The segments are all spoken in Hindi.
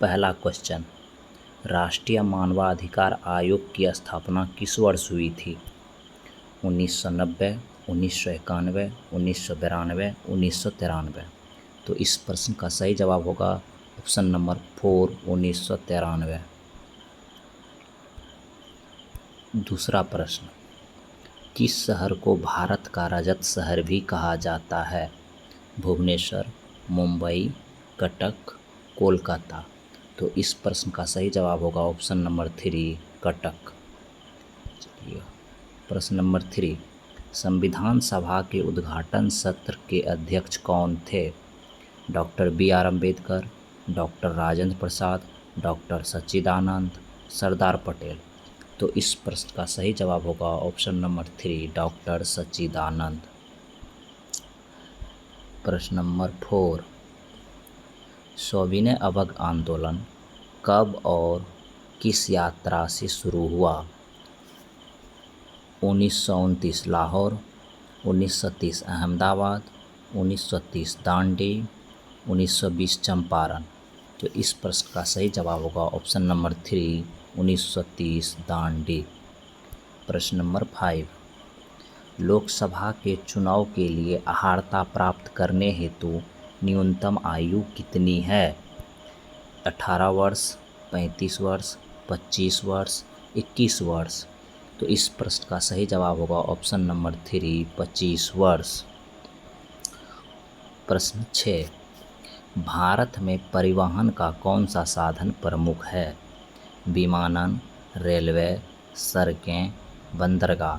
पहला क्वेश्चन, राष्ट्रीय मानवाधिकार आयोग की स्थापना किस वर्ष हुई थी? 1990, 1991, 1992, 1993। तो इस प्रश्न का सही जवाब होगा ऑप्शन नंबर 4, 1993। दूसरा प्रश्न, किस शहर को भारत का रजत शहर भी कहा जाता है? भुवनेश्वर, मुंबई, कटक, कोलकाता। तो इस प्रश्न का सही जवाब होगा ऑप्शन नंबर 3, कटक। चलिए प्रश्न नंबर 3, संविधान सभा के उद्घाटन सत्र के अध्यक्ष कौन थे? Doctor B.R. Ambedkar, doctor Rajendra Prasad, doctor Sachchidanand, Sardar Patel. तो इस प्रश्न का सही जवाब होगा ऑप्शन नंबर 3, डॉक्टर सच्चिदानंद। प्रश्न नंबर 4, सविनय अवज्ञ आंदोलन कब और किस यात्रा से शुरू हुआ? 1929 लाहौर, 1930 अहमदाबाद, 1930 दांडी, 1920 चंपारण। तो इस प्रश्न का सही जवाब होगा ऑप्शन नंबर 3, 1930 दांडी। प्रश्न नंबर 5, लोकसभा के चुनाव के लिए अर्हता प्राप्त करने हेतु न्यूनतम आयु कितनी है? 18 वर्ष, 35 वर्ष, 25 वर्ष, 21 वर्ष। तो इस प्रश्न का सही जवाब होगा ऑप्शन नंबर 3, 25 वर्ष। प्रश्न 6, भारत में परिवहन का कौन सा साधन प्रमुख है? विमानन, रेलवे, सड़कें, बंदरगाह।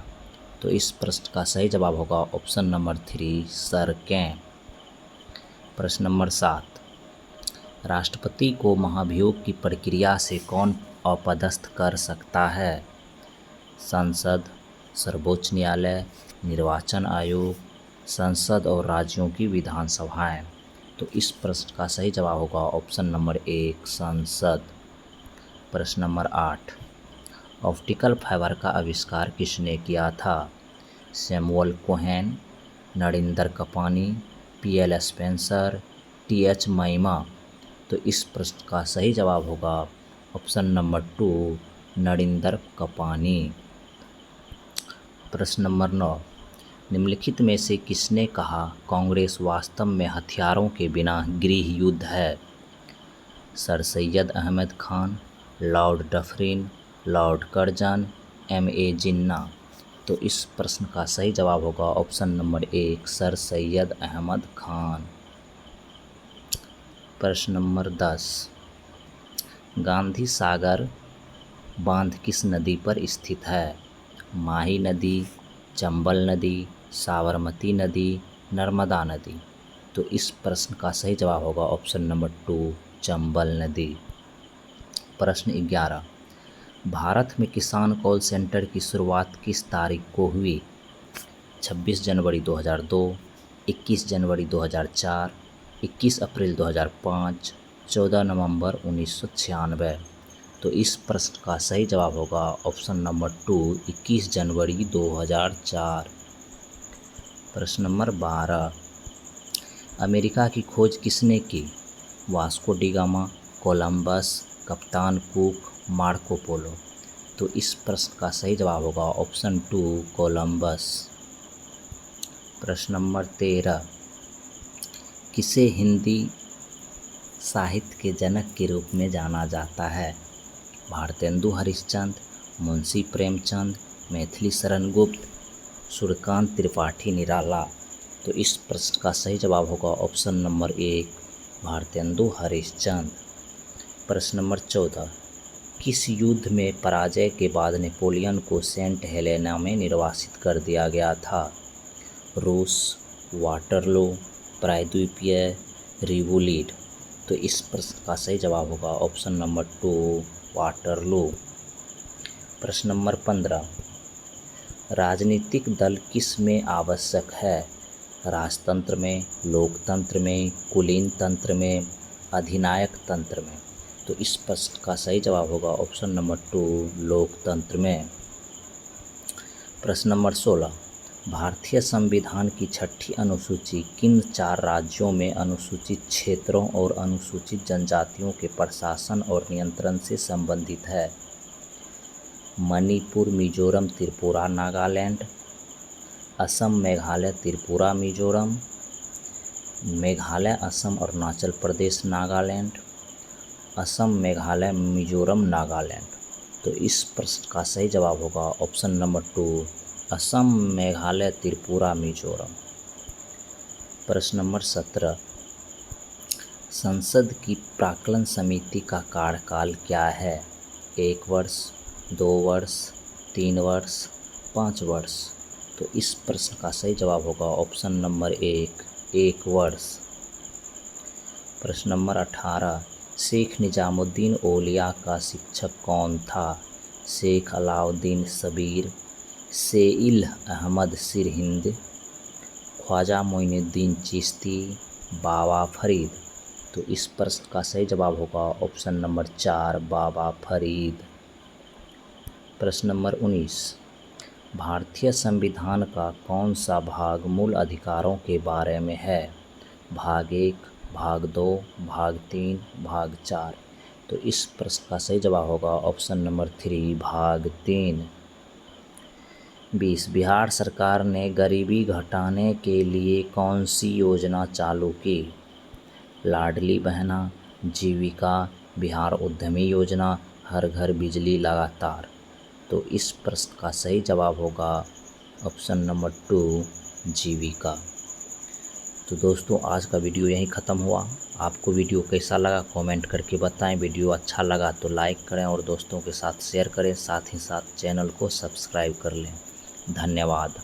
तो इस प्रश्न का सही जवाब होगा ऑप्शन नंबर 3, सड़कें। प्रश्न नंबर 7, राष्ट्रपति को महाभियोग की प्रक्रिया से कौन अपदस्थ कर सकता है? संसद, सर्वोच्च न्यायालय, निर्वाचन आयोग, संसद और राज्यों की विधानसभाएं। तो इस प्रश्न का सही जवाब होगा ऑप्शन नंबर 1, संसद। प्रश्न नंबर 8, ऑप्टिकल फाइबर का आविष्कार किसने किया था? Samuel Cohen, Narinder Kapany, P.L. Spencer, T.H. महिमा। तो इस प्रश्न का सही जवाब होगा ऑप्शन नंबर 2, नरिंदर कपानी। प्रश्न नंबर 9, निम्नलिखित में से किसने कहा कांग्रेस वास्तव में हथियारों के बिना गृह युद्ध है? Sir Syed Ahmad Khan, Lord Dufferin, Lord Curzon, M.A. Jinnah. तो इस प्रश्न का सही जवाब होगा option number 1, sir Syed Ahmad Khan. प्रश्न नंबर 10, गांधी सागर बांध किस नदी पर स्थित है? माही नदी, चंबल नदी, साबरमती नदी, नर्मदा नदी। तो इस प्रश्न का सही जवाब होगा ऑप्शन नंबर 2, चंबल नदी। प्रश्न 11, भारत में किसान कॉल सेंटर की शुरुआत किस तारीख को हुई? 26 जनवरी 2002, 21 जनवरी 2004, 21 अप्रैल 2005, 14 नवंबर 1996। तो इस प्रश्न का सही जवाब होगा ऑप्शन नंबर 2, 21 जनवरी 2004। प्रश्न नंबर 12, अमेरिका की खोज किसने की? वास्को डी गामा, कोलंबस, कप्तान कुक, मार्को पोलो। तो इस प्रश्न का सही जवाब होगा ऑप्शन 2, कोलंबस। प्रश्न नंबर 13, किसे हिंदी साहित्य के जनक के रूप में जाना जाता है? भारतेंदु हरिश्चंद्र, मुंशी प्रेमचंद, मैथिली शरण गुप्त, सूर्यकांत त्रिपाठी निराला। तो इस प्रश्न का सही जवाब होगा ऑप्शन नंबर 1, भारतेंदु हरिश्चंद्र। प्रश्न नंबर 14, किस युद्ध में पराजय के बाद नेपोलियन को सेंट हेलेना में निर्वासित कर दिया गया था? रूस, वाटरलू, प्रायद्वीपीय, रिवुलीड। तो इस प्रश्न का सही जवाब होगा ऑप्शन नंबर 2, वाटरलू। प्रश्न नंबर 15, राजनीतिक दल किस में आवश्यक है? राजतंत्र में, लोकतंत्र में, कुलीन तंत्र में, अधिनायक तंत्र में। तो इस प्रश्न का सही जवाब होगा ऑप्शन नंबर 2, लोकतंत्र में। प्रश्न नंबर 16, भारतीय संविधान की 6ठी अनुसूची किन 4 राज्यों में अनुसूचित क्षेत्रों और अनुसूचित जनजातियों के प्रशासन और नियंत्रण से संबंधित है? मणिपुर, मिजोरम, त्रिपुरा, नागालैंड, असम, मेघालय, त्रिपुरा, मिजोरम, मेघालय, असम, अरुणाचल प्रदेश, नागालैंड, असम, मेघालय, मिजोरम, नागालैंड। तो इस प्रश्न का सही जवाब होगा ऑप्शन नंबर 2, असम, मेघालय, त्रिपुरा, मिजोरम। प्रश्न नंबर 17, संसद की प्राक्कलन समिति का कार्यकाल क्या है? 1 वर्ष, 2 वर्ष, 3 वर्ष, 5 वर्ष। तो इस प्रश्न का सही जवाब होगा ऑप्शन नंबर 1 वर्ष। प्रश्न नंबर 18, शेख निजामुद्दीन औलिया का शिक्षक कौन था? शेख अलाउद्दीन शबीर, सेइल अहमद सिरहिंद, ख्वाजा मोइनुद्दीन चिश्ती, बाबा फरीद। तो इस प्रश्न का सही जवाब होगा ऑप्शन नंबर 4, बाबा फरीद। प्रश्न नंबर 19, भारतीय संविधान का कौन सा भाग मूल अधिकारों के बारे में है? भाग 1, भाग 2, भाग 3, भाग 4। तो इस प्रश्न का सही जवाब होगा ऑप्शन नंबर 3, भाग 3। 20, बिहार सरकार ने गरीबी घटाने के लिए कौन सी योजना चालू की? लाडली बहना, जीविका, बिहार उद्यमी योजना, हर घर बिजली लगातार। तो इस प्रश्न का सही जवाब होगा ऑप्शन नंबर 2, जीविका। तो दोस्तों आज का वीडियो यहीं ख़त्म हुआ। आपको वीडियो कैसा लगा कमेंट करके बताएं। वीडियो अच्छा लगा तो लाइक करें और दोस्तों के साथ शेयर करें, साथ ही साथ चैनल को सब्सक्राइब कर लें। धन्यवाद।